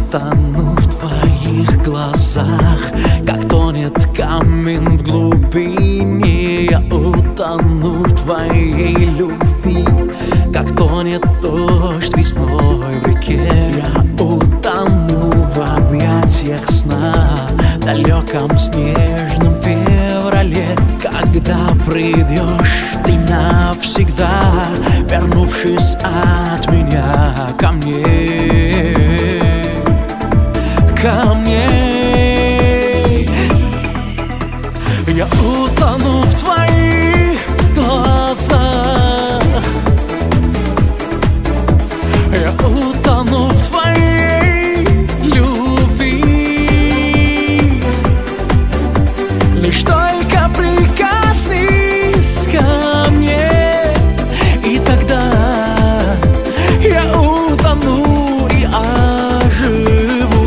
утону в твоих глазах, как тонет камень в глубине. Я утону в твоей любви, как тонет дождь весной в реке. Я утону в объятиях сна, в далеком снежном феврале, когда придешь ты навсегда, вернувшись от меня ко мне, ко мне. Я утону в твоих глазах, я утону в твоей любви. Лишь только прикоснись ко мне, и тогда я утону и оживу.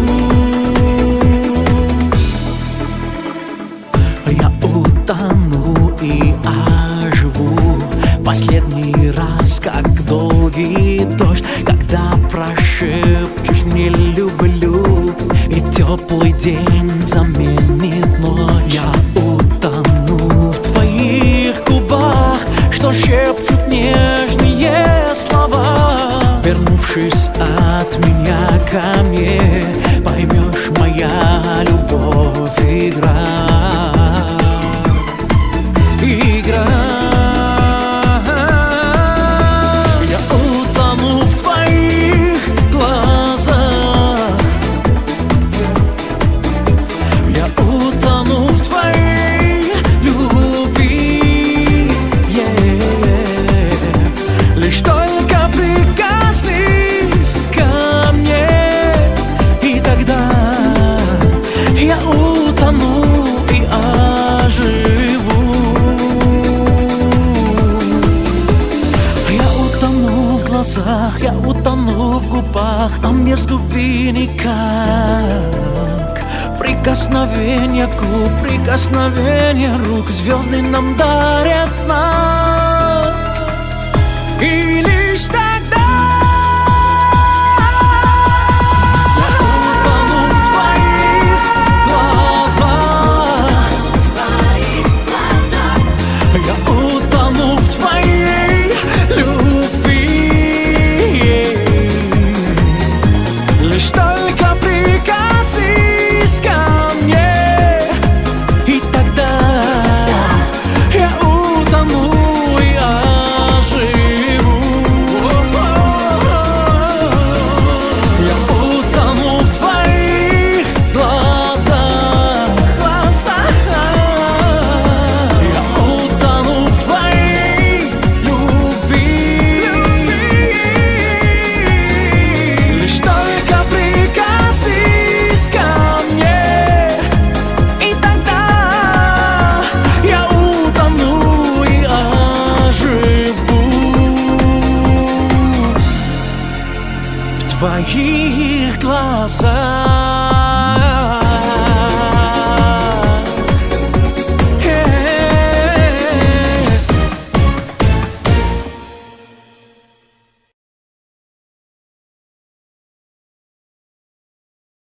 Я утону и оживу последний раз, как долгий дождь, когда прошепчешь мне люблю, и теплый день заменит ночь. Я утону в твоих губах, что шепчут нежные слова. Вернувшись от меня ко мне, поймешь, моя любовь игра. Игра. Я утону в твоих глазах, я утону в твоей любви. Лишь только прикоснись ко мне, и тогда я утону и оживу. Я утону в глазах, я утону в губах, а между никак. Прикосновение губ, прикосновение рук, звезды нам дарят знак.